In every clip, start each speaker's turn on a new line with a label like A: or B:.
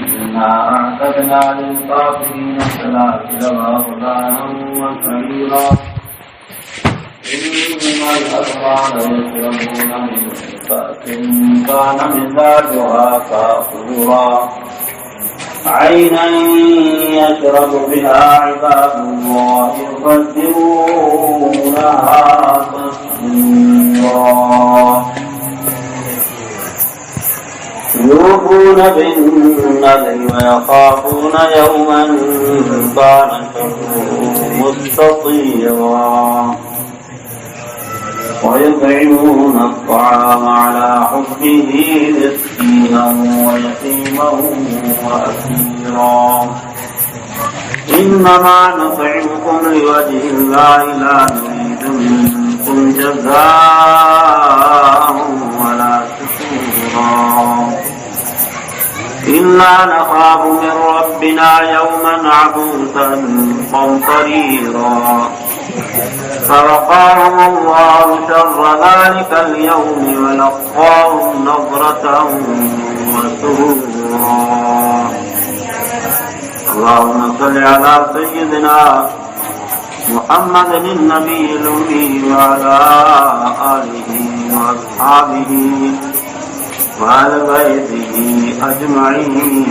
A: إنا أعتدنا للكافرين سلاسل وأغلالا وسعيرا إن الأبرار يشربون من كأس كان مزاجها كافورا عينا يشرب بها عباد الله يفجرونها تفجيرا يوفون بالنذر ويخافون يوما كان شره مستطيرا ويطعمون الطعام على حبه مسكينا ويتيما وأسيرا إنما نطعمكم لوجه الله لا نريد منكم جزاء ولا شكورا إنا نخاف من ربنا يوما عبوسا قمطريرا فوقاهم الله شر ذلك اليوم ولقاهم نظرة وسرورا اللهم صل على سيدنا محمد النبي الأمي وعلى آله وأصحابه وعلى بيته أجمعين.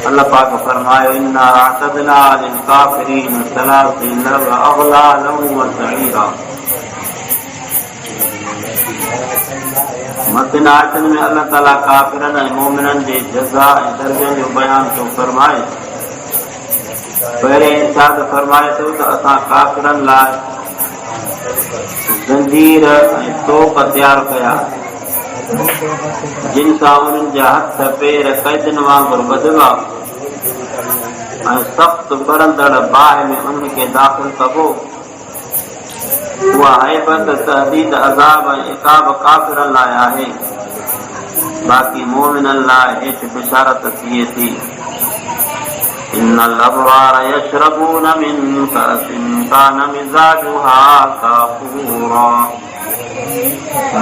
A: اللہ پاک فرمائے انا اعتدنا للکافرین سلاسل واغلالا وسعیرا. متن آیتن میں اللہ تعالیٰ کافرن اور مومنن کے جزاء درجے جو بیان تو فرمائے. پہلے ارشاد فرمائے تو اساں کافرن لا زنجیر توپ تیار کیا جن کا ان جا ہاتھ پیر قیدن وانگر بدلا سخت برندڑ باہ میں ان کے داخل کبو. وہ عیبت تحدید عذاب عقاب کافر اللہ ہے. باقی مومن اللہ ایچ بشارت کیے تھی. ان الابرار یشربون من کأس کان مزاجها کافورا.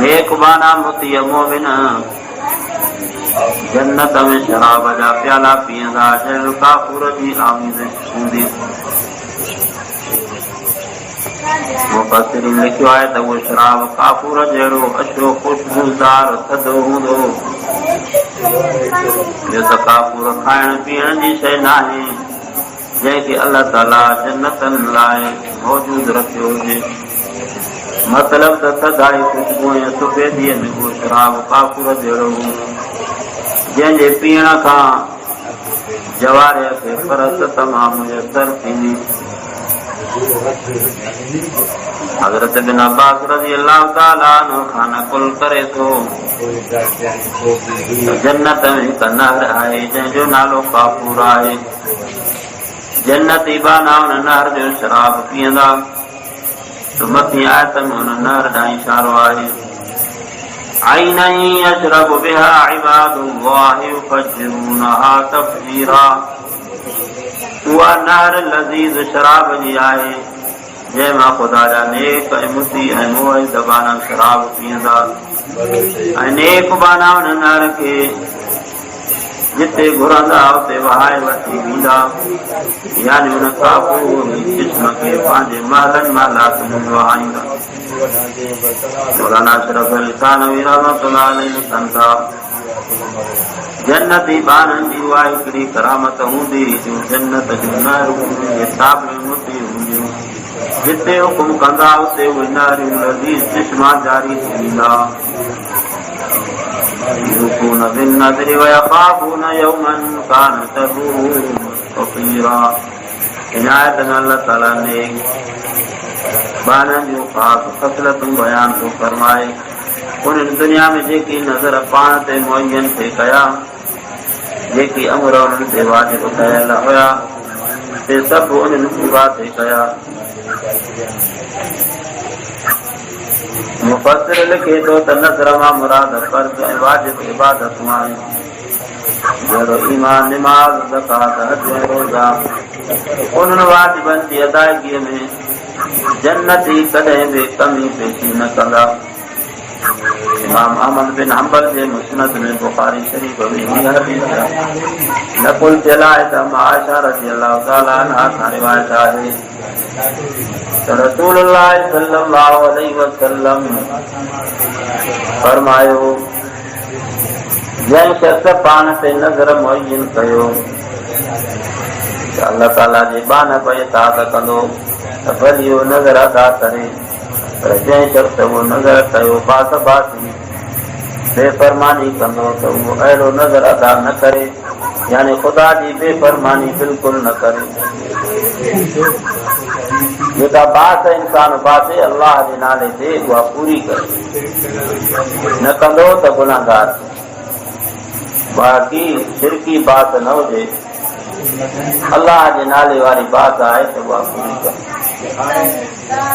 A: نیک بانا متی مومن جنت میں شراب جا پیالہ پیدا جل کافور جی آمیزش ہوندی. مفسرین لکھو ہے تو وہ شراب کافور جڑو اشو خوشبودار تھدو ہوندو. جو تو کافور کھائن پیئن جی شے ناہی جن کی اللہ تعالیٰ جنتن لائے موجود رکھے ہوئے. مطلب تو تھدائی خوشبوئیں سفیدی میں وہ شراب کافور جڑو جن جے پیئن کا جوارے کے فرس تمام میسر تھی. حضرت بن عباس رضی اللہ تعالیٰ عنہ کھانا کل کرے تو جنت میں ایک نہر آئے جن جو نالو کافور آئے. جنتی بانا ان نہر جو شراب پیئندا تو متی آیت میں ان نہر ڈائیں اشارو آئے. عینا یشرب بها عباد اللہ یفجرونها تفجیرا. وہ نہر لذیذ شراب جی آئے جے ماں خدا جا نیک متی موئی دبانا شراب پیئندا. نیک بانا ان نہر کے جتے گھرندا تے وہائے وٹی ویندا. یعنی ان کافور جسم کے پانچ محلن محلات میں وہائیندا. مولانا اشرف علی تھانوی رحمۃ اللہ علیہ سنتا جنتی بانن جی وا ہکڑی کرامت ہوندی جو جنت جو نہر حساب میں مٹی ہوندی. جتے حکم کندا اتے وہ نہر لذیذ چشمہ جاری تھیندا. یوفون بالنذر ویخافون یوما کان شره مستطیرا. عنایت اللہ تعالیٰ نے بانن جو خاص خصلتوں بیان تو فرمائے. ان دنیا میں جیکی نظر پان تے معین تھے کیا جیکی امر ان تے واجب کیا ہوا تے سب ان بات کیا. مفسر لکھے تو نظر ما مراد فرض واجب عبادت مائیں جڑو ایمان نماز زکات حج روزہ ان واجبن کی ادائیگی میں جنتی کدیں بھی کمی پیشی نہ کندا. امام احمد بن حنبل جے مسند میں بخاری شریف میں یہ حدیث ہے نقل چلائے عائشہ رضی اللہ تعالی عنہا کا روایت ہے رسول اللہ صلی اللہ علیہ وسلم فرماयो جن شخص پان تے نظر معین کयो اللہ تعالیٰ جی بان پہ اطاعت کندو تو بھلی وہ نظر ادا کرے پر جن شخص وہ نظر کयो باس باسی بے فرمانی کندو تو وہ اہڑو نظر ادا نہ کرے یعنی خدا جی بے فرمانی بالکل نہ کرے جیتا بات انسان باسے اللہ کے نالے سے وہ پوری کرے نہ کندو تو گناہگار باقی شرکی بات نہ ہو جائے اللہ کے نالے والی بات آئے تو وہ پوری کرے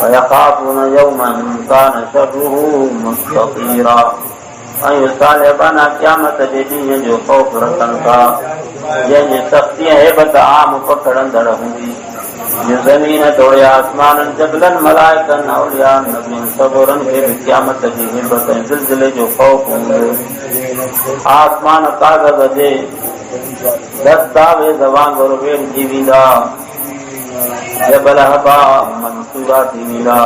A: وَيَخَافُونَ يَوْمًا كَانَ شَرُّهُ مُسْتَطِيرًا ऐं सालिबाना क़यामत जे ॾींहं जो ख़ौफ़ रखनि था जंहिंजी सख़्ती हेबत आम पकड़ंदड़ हूंदी जो ज़मीन तोड़े आसमाननि जबलनि मलाइकनि औलियानि नबियुनि सबूरनि खे बि क़यामत जी हेबत ऐं ज़िलज़िले जो ख़ौफ़ हूंदो आसमान काग़ज़ जे दस्तावेज़ वांगुरु वेढ़िजी वेंदा जबल हबा मंसूरा थी वेंदा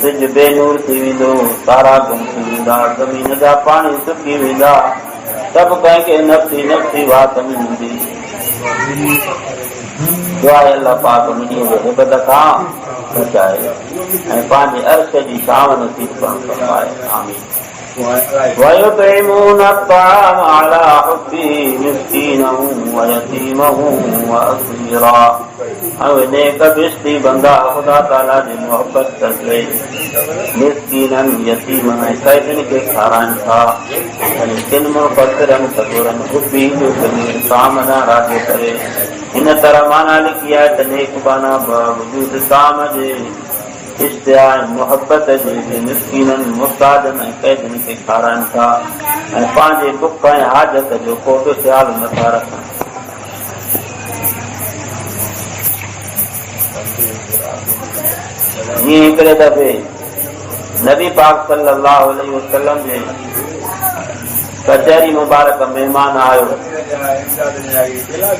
A: सिज बेनूर थी वेंदो तारा गुम थी वेंदा ज़मीन जा पाणी सुकी वेंदा सभु कंहिंखे नफ़्सी नफ़्सी वात में हूंदी दुआ अल्लाह पाक उन ॾींहं जे हिबत खां बचाए ऐं पंहिंजे अर्श जी शाम नसीब फरमाए आमीन وَيُطْعِمُونَ الطَّعَامَ عَلَى حُبِّهِ مِسْكِينًا وَيَتِيمًا وَأَسِيرًا ऐं नेक बिश्ती बंदा ख़ुदा ताला जी मोहबत करे मिस्कीननि यतीमनि ऐं क़ैदियुनि खे खाराइनि था किन मुफ़स्सिरनि सबूरनि हुबी जो ज़मीर सामना राॻे करे हिन तरह माना लिखी आहे त नेक बाना बावजूद काम जे इश्तिया मोहबत जे मिस्कीननि मुहताजनि ऐं क़ैदियुनि खे खाराइनि था ऐं पंहिंजे बुख ऐं हाजत जो को बि ख़्यालु नथा रखनि जीअं हिकिड़े दफ़े नबी पाक सल्लल्लाहु अलैहि वसल्लम जे कचहरी मुबारक महिमान आयो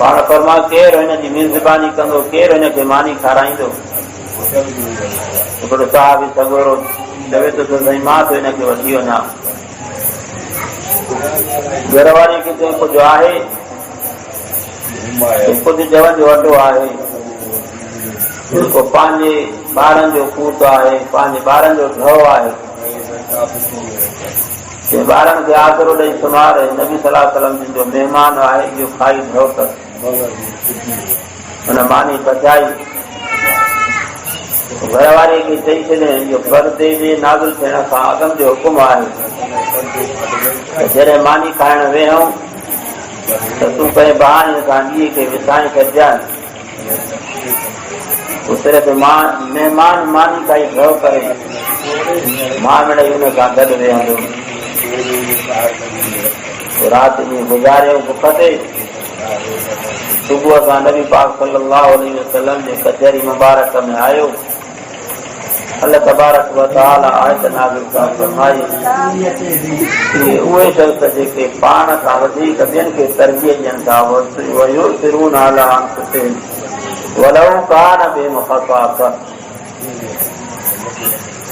A: पाण फरमा केरु हिन जी मेज़बानी कंदो केरु हिन खे मानी खाराईंदो हिकिड़ो साहिब सगोरो चवे थो साईं मां त हिन खे वठी वञा घर वारी खे चई कुझु आहे कुझु जवन जो वॾो आहे जेको पंहिंजे ॿारनि जो पूत आहे पंहिंजे ॿारनि जो ढो आहे ॿारनि खे आसरो ॾेई सुम्हारे नबी सलाह सलम जो महिमान आहे इहो खाई ढो कर हुन मानी पचाई घर वारे खे चई छॾियईं इहो परदे जे नाज़िल थियण खां अॻु जो हुकुम आहे जॾहिं मानी खाइण वेहूं त तूं कंहिं बहाने सां ॾींहं खे विसाए छॾिजांइ सिर्फ़ महिमान मानी खाई ढो करे मां मिड़ई हुन सां गॾु वेहंदो राति ॾींहुं गुज़ारियो बुख ते सुबुह सां नबी पाक सल्लल्लाहु अलैहि वसल्लम जे कचहरी मुबारक में आयो अल्लाह तबारक व तआला आयत नाज़िल फरमाई उहे शख़्स जेके पाण खां वधीक ॿियनि खे तरजीह ॾियनि था वयुसिरून अला अनफुसिहिम वलौ कान बिहिम खसासा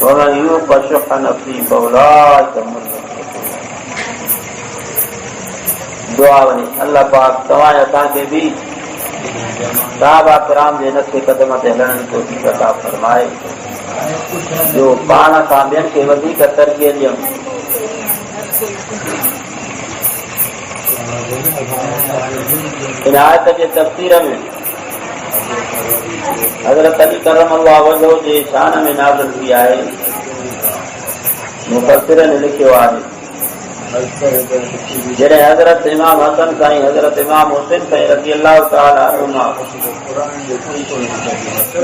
A: वमन यूक़ शुह नफ़्सिही फउलाइका हुमुल मुफ़्लिहून दुआ वञे अल्लाह पाक तव्हां असांखे बि साहबा किराम जे नथे क़दम ते हलण जी तौफ़ीक़ अता फरमाए जो पाण खां ॿियनि खे वधीक तरजीह ॾियनि इन आयत जे तफ़सीर में हज़रत अली करमल्लाहु वजहू जे शान में नाज़िल थी आहे मुफ़स्सिरनि लिखियो आहे जॾहिं हज़रत इमाम हसन साईं हज़रत इमाम हुसैन साईं रज़ी अल्लाह ताला अन्हुमा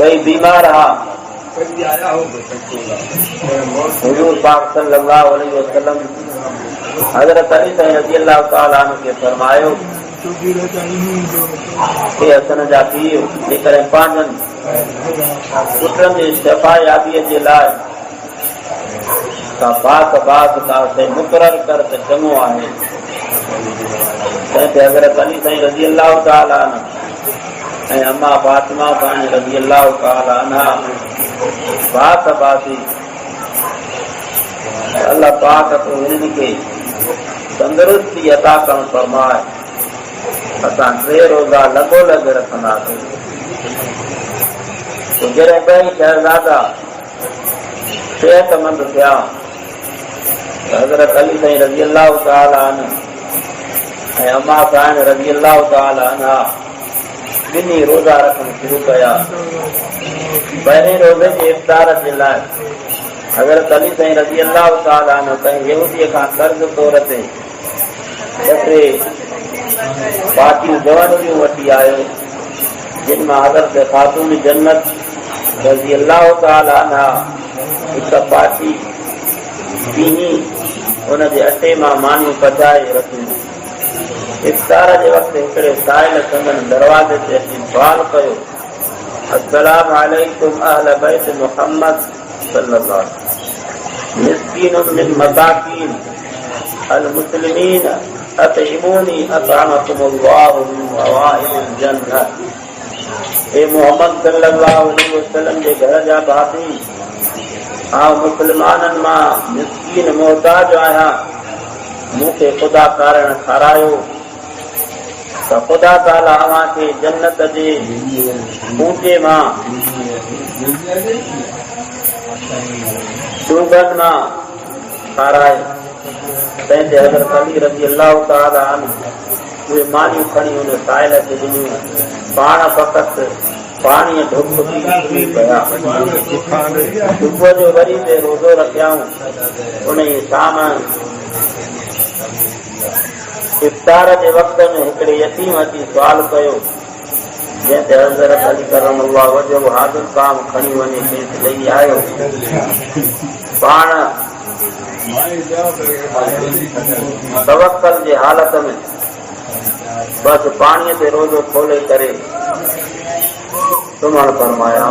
A: ॿई बीमार हुआ हुज़ूर पाक सल्लल्लाहु अलैहि वसल्लम हज़रत अली साईं रज़ी अल्लाह ताला अन्हु खे फरमायो हे हसन जा पीउ जेकॾहिं पंहिंजनि पुटनि जे शफ़ा याबीअ जे लाइ का बात बात का से मुकरर कर त चङो आहे। तंहिंते हज़रत अली साईं रज़ी अल्लाह ताला अन्हु ऐं अम्मा फातिमा साईं रज़ी अल्लाह ताला अन्हा बात बाती अल्लाह पाक तो हिननि खे तंदुरुस्ती अता करणु फरमाए। असां 3 रोज़ा लॻोलॻ रखंदासीं। जॾहिं ॿई शहज़ादा सेहतमंद थिया हज़रत अली साईं रज़ी अल्लाह ताला अन्हु ऐं अम्मा साईं रज़ी अल्लाह ताला अन्हा ॿिन्ही रोज़ा रखणु शुरू कया। पहिरें रोज़े जे इफ़्तार जे लाइ हज़रत अली साईं रज़ी अल्लाह ताला अन्हु कंहिं यहूदीअ खां कर्ज़ तौर ते 2 पाटियूं जवानियूं वठी आयो, जिन मां हज़रत ख़ातून जन्नत रज़ी अल्लाह ताला अन्हा हिक पाटी पीनी उनजे अटे मां मानियूं पचाए रखियूं। इफ़्तार जे वक़्तु हिकिड़े साइल संदन दरवाज़े ते अची सुवाल कयो, अस्सलामु अलैकुम अहल बैत मुहम्मद सल्लल्लाहु अलैहि वसल्लम मिस्कीनुन मिन मसाकीन अल मुस्लिमीन अतइमूनी अतअमकुमुल्लाहु मिन हवाइल जन्नत। ए मोहम्मद सल्लल्लाहु अलैहि वसल्लम जे घर जा भाती, आउं मुस्लमाननि मां मिस्कीन मोहताज आहियां, मूंखे ख़ुदा कारण खारायो त ख़ुदा ताला अव्हांखे जन्नत जे ॿूटे मां शुगन मां खाराए। तंहिंते हज़रत अली रज़ी अल्लाह ताला अन्हु उहे मानियूं खणी हुन साहिल खे ॾिनियूं। पाण फ़क़ति पाणीअ ढुक पी पिया। सुबुह जो वरी ते रोज़ो रखियाऊं। उन ई शाम इफ़्तार जे वक़्त में हिकिड़े यतीम अची सुवाल कयो, जंहिंते हज़रत अली करमल्लाह वजहू हाज़िर काम खणी वञी खेसि ॾेई आयो। पाण तवक्कल जे हालत में बस पाणीअ ते रोज़ो खोले करे सुम्हण फरमाया।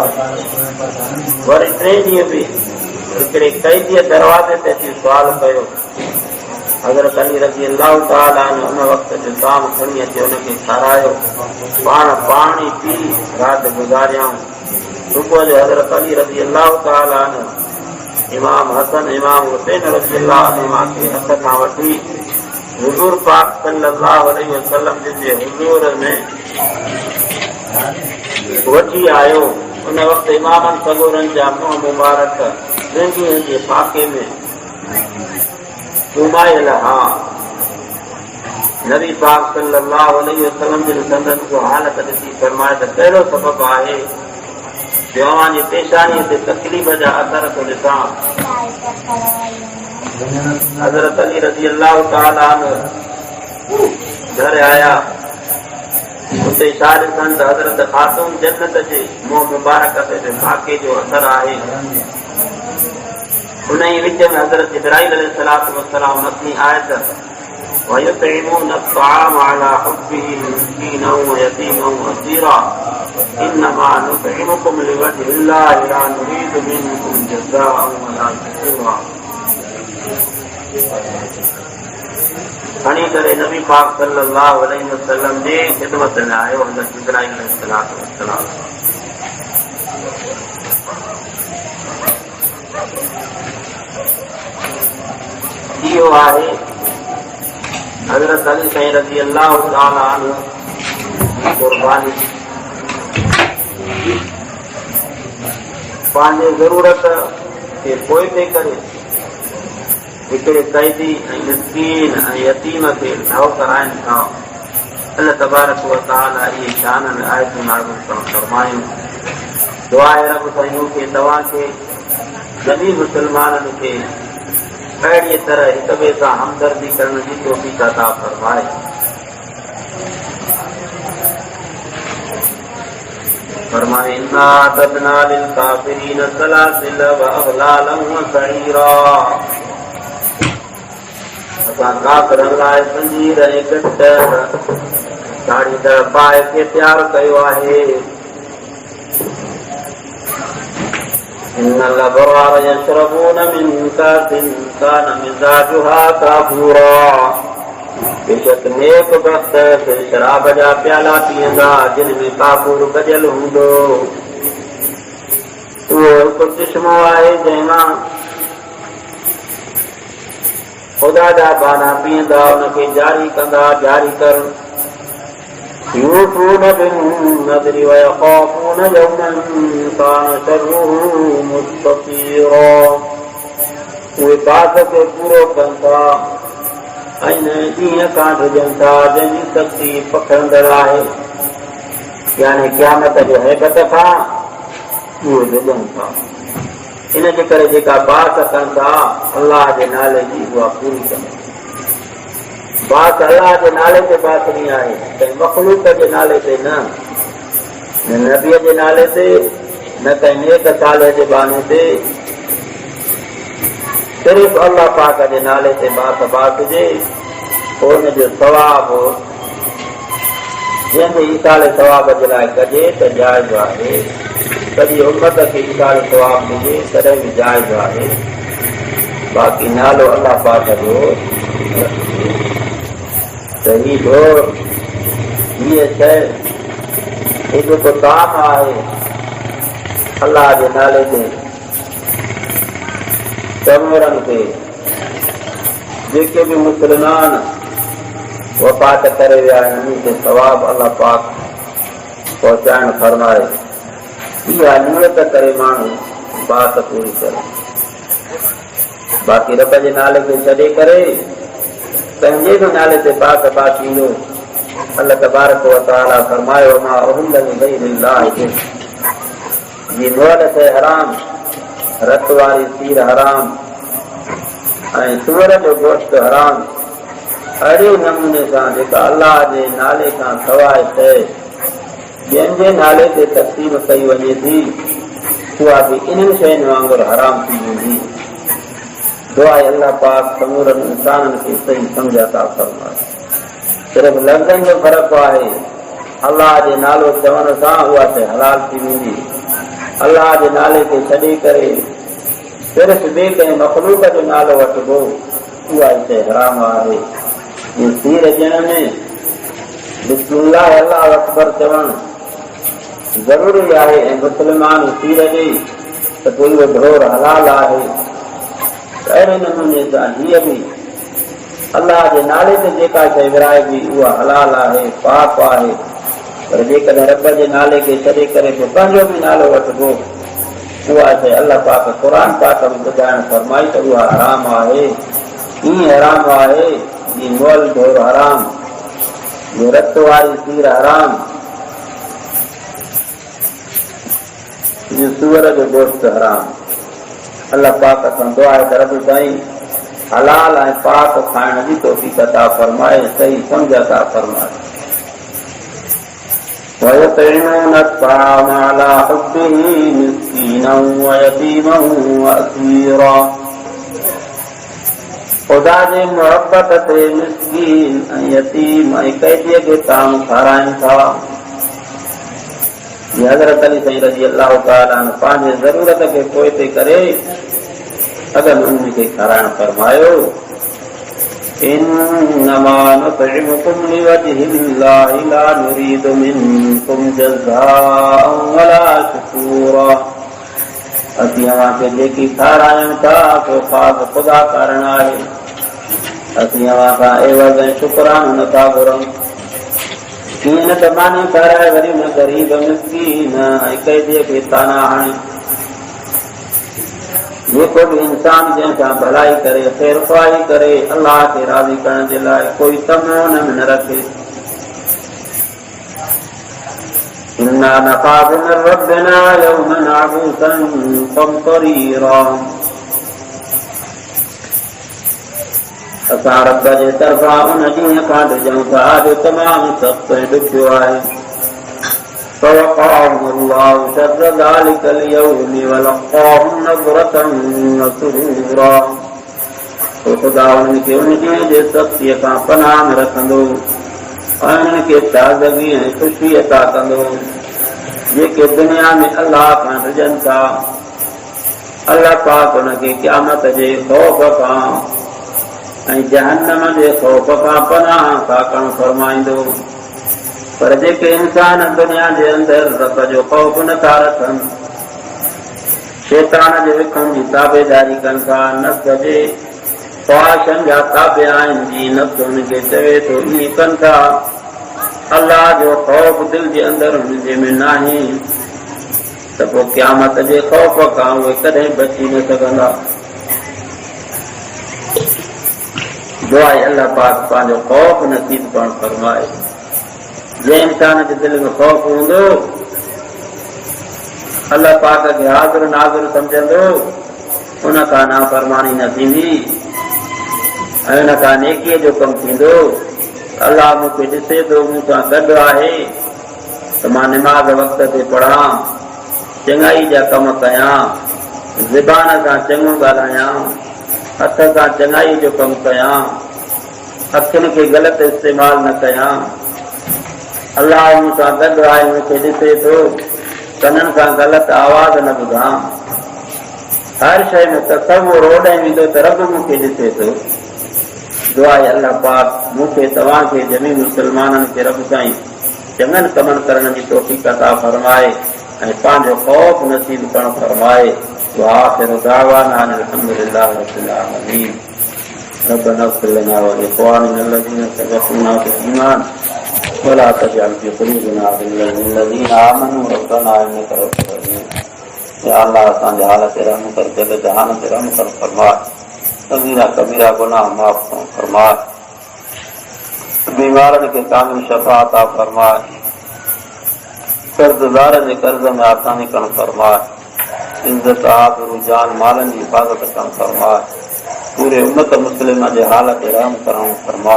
A: वरी 3 ॾींहं बि हिकिड़े कैदीअ दरवाज़े ते अची सुवाल कयो। हज़रत अली रज़ी अल्लाह ताला अन्हु उन वक़्त जो ताम खणी अची हुनखे खारायो। पाण पाणी पी राति गुज़ारियाऊं। सुबुह जो हज़रत अली रज़ी अल्लाह ताला अन्हु इमाम हसन इमाम हुसैन रज़ी अल्लाह अन्हुमा खे हथ खां वठी हुज़ूर पाक सल्लल्लाहु अलैहि वसल्लम जे हुज़ूर में वठी आयो। उन वक़्तु इमामनि सगोरनि जा मुंहं मुबारक ज़िंदगीअ जे फाके में घुमायल हा। नबी पाक सल्लल्लाहु अलैहि वसल्लम जे संदन को हालत ॾिसी फरमाए त कहिड़ो सबबु आहे जो अव्हां जी पेशानीअ ते तकलीफ़ जा असर थो ॾिसां। हज़रत अली रज़ी अल्लाह ताला अन्हु घर आया। उते छा ॾिसनि त हज़रत ख़ातून जन्नत जे मुंहं मुबारक ते फाके जो असर आहे। उन ई विच में हज़रत इब्राहीम अलैहिस्सलातु वस्सलाम मथी आयत وَيُطْعِمُونَ الطَّعَامَ عَلَى حُبِّهِ مِسْكِينًا وَيَتِيمًا وَأَسِيرًا إِنَّمَا نُطْعِمُكُمْ لِوَجْهِ اللَّهِ لَا نُرِيدُ مِنكُمْ جَزَاءً وَلَا شُكُورًا۔ खणी करे नबी पाक सल्लल्लाहु अलैहि वसल्लम जे ख़िदमत में आयो हज़रत इब्राहीम अलैहिस्सलातु वस्सलाम। इहो आहे हज़रत अली साईं रज़ी अल्लाह ताला अन्हु कुर्बानी। पंहिंजे ज़रूरत खे पोइ ते करे हिकिड़े कैदी ऐं मिस्कीन ऐं यतीम खे ढव कराइनि था। अल्लाह तबारक व तआला इहे शान में आयतूं नाज़िल करणु फरमायूं। दुआ आहे रब साईं खे तव्हांखे जमी मुस्लमाननि खे अहिड़ीअ तरह हिक ॿिए सां हमदर्दी करण जी तौफ़ीक़ अता फरमाए। फरमाए इन्ना अतदना लिल काफिरीन सलासिल व अगलालन व सईरा। असां काफ़िरनि लाइ ज़ंजीर ऐं कट चाढ़ींदड़ पाए खे तयारु कयो आहे। إن الأبرار يشربون من كأس كان مزاجها كافورا بے شک نیک بخت شراب جا پیالہ پیندا جن میں کافور بجل ہوندا وہ کو چشمو آئے جیما خدا جا بانا پیندا ان کے جاری کندا جاری کر يوفون بالنذر ويخافون يوما كان شره مستطيرا وہ بات کے پورو کندا کانڈ جنتا جن سختی پکڑندڑ ہے یعنی قیامت جو حیبت تھا وہ جن تھا ان کے کرے جیکا بات کن تھا اللہ کے نالے جی وہ پوری کن بات اللہ کے نالے سے بات نہیں آئے کہیں مخلوق کے نالے سے نہ نبی کے نالے سے نہ کہیں نیک صالح کے بانے سے صرف اللہ پاک کے نالے سے بات جے ان جو ثواب جن ایسال ثواب جلائے کجے تو جائز ہے کبھی امت کے ایسال ثواب ملے تڏहिं بھی جائز ہے باقی نالو اللہ پاک جو صحیح ہو یہ شے جو کو کام ہے اللہ کے نالے سے چمرن کے جیسے بھی مسلمان وفات کرے ویا ان کے ثواب اللہ پاک پہنچائن فرمائے یہ نیت کرے مانو بات پوری کرے باقی رب کے نالے کے چھڈے کرے پنجے بھی نالے سے بات لو اللہ تبارک و تعالی فرمائے وما احل لغیر اللہ یہ نوالت ہے حرام رت واری سیر حرام سور جو گوشت حرام اڑے نمونے سے جیکا اللہ کے نالے کا سوائے ہے جن کے نالے سے تقسیم کئی وجے تھی وہ بھی انہن شہن وانگر حرام تھی ہوئی دعا اللہ پاک سمورن انسان کے صحیح سمجھاتا فرمائے صرف لفظن جو فرق ہے اللہ کے نالو چون سے ہوا سے حلال تھی ہوئی اللہ کے نالے کے چھڈے کرے صرف بے کہیں مخلوق جو نالو وٹبو ہوا اسے حرام ہے یہ سیر جن میں بسم اللہ اللہ اکبر چون ضروری ہے مسلمان سیر جی تو کوئی وہ ڈھور حلال ہے اہڑے نمونے سے یہ بھی اللہ کے نالے سے جیکا شے ورائے بھی وہ حلال ہے پاک ہے پر جیکڈहिं رب کے نالے کے چھڈے کرے تو پنجو بھی نالو وٹبو ہوا ہے اللہ پاک قرآن پاک میں ٻڌائڻ فرمائی تو وہ حرام ہے یہ حرام ہے یہ مول ڈھور حرام یہ رت واری سیر حرام یہ سور جو گوشت حرام اللہ پاک سے دعا ہے رب سائیں حلال ہے پاک کھائण جی توفیق عطا فرمائے صحیح سمجھ عطا فرمائے وَيُطْعِمُونَ الطَّعَامَ عَلَى حُبِّهِ مِسْكِينًا وَيَتِيمًا وَأَسِيرًا خدا جی محبت تے مسکین یتیم قیدی کے تام کھارائن تھا یہ حضرت علی سائیں رضی اللہ تعالیٰ عنہ پانچ ضرورت کے کوئی تے کرے اگر ان کے کھارائن فرمایو انما نطعمكم لوجه الله لا نريد منكم جزاء ولا شكورا اسی ہماں کے جیکی کھارائن تھا تو خاص خدا کرنا ہے اسی ہماں کا عوض شکران نتا گرم کین تمانی کرائے وری میں غریب مسکین قیدی کے تانا ہنی یہ کوئی انسان جیسا بھلائی کرے خیر خواہی کرے اللہ کے راضی کرنے کے لائے کوئی تمنا نہ رکھے انا نخاف من ربنا یوما عبوسا قمطریرا اساں رب جے طرفاں ان ڈींहं کاں ڈجوں تا جو تمام سخت ڏکھيو آهي فوقاهم الله شر ذلك اليوم ولقاهم نظرة وسرورا خدا ان کے ان جے سختی کا پناہ رکھندو ان کے تازگی خوشی عطا کندو جے کہ دنیا میں اللہ کا رجن تھا اللہ پاک ان کے قیامت جے خوف کان ऐं जहन्नम जे ख़ौफ़ खां पनाह साकण फरमाईंदो। पर जेके इंसान दुनिया जे अंदरि रब जो ख़ौफ़ नथा रखनि, शैतान जे विखनि जी ताबेदारी कनि था, नफ़्स जे ख़्वाहिशनि जा ताबे आहिनि, जी नफ़्स हुनखे चवे थो ईअं कनि था, अलाह जो ख़ौफ़ दिलि जे अंदरि हुनजे में नाहे, त पोइ क़यामत जे ख़ौफ़ खां उहे कॾहिं बची न सघंदा। दुआ आहे अल्लाह पाक पंहिंजो ख़ौफ़ नसीब करणु फरमाए। जंहिं इंसान जे दिलि में ख़ौफ़ हूंदो, अल्लाह पाक खे हाज़िर नाज़िर सम्झंदो, उन खां नाफ़रमानी न थींदी ऐं उन खां नेकीअ जो कमु थींदो। अल्लाह मूंखे ॾिसे थो, मूं सां गॾु आहे, त मां निमाज़ वक़्त ते पढ़ां, चङाई जा कम कयां, ज़बान सां चङो ॻाल्हायां, हथ सां चङाई जो कमु कयां, अखियुनि खे ग़लति इस्तेमालु न कयां। अल्लाह मूं सां गॾु आहे, मूंखे ॾिसे थो, कननि सां ग़लति आवाज़ न ॿुधां, हर शइ में तसवुर ओॾे वेंदो त रब मूंखे ॾिसे थो। दुआ आहे अल्लाह पाक मूंखे तव्हांखे जमी मुस्लमाननि खे रब साईं चङनि कमनि करण जी तौफ़ीक़ अता फरमाए ऐं पंहिंजो ख़ौफ़ नसीब करणु फरमाए। وآخر دعوانا أن الحمد لله رب العالمين. ربنا اغفر لنا ولإخواننا الذين سبقونا بالإيمان ولا تجعل في قلوبنا غلا للذين آمنوا ربنا إنك رؤوف رحيم. یا اللہ اساں حالت رحم کر جل جہان تے رحم کر فرما، صغیرہ کبیرہ گناہ معاف فرما، بیمارن کے کامل شفا عطا فرما، قرض دارن کے قرض میں آسانی کر فرما، عزت آبرو جان مالن کی حفاظت کر فرما، پورے امت مسلمہ جے حالت رحم کرم فرما۔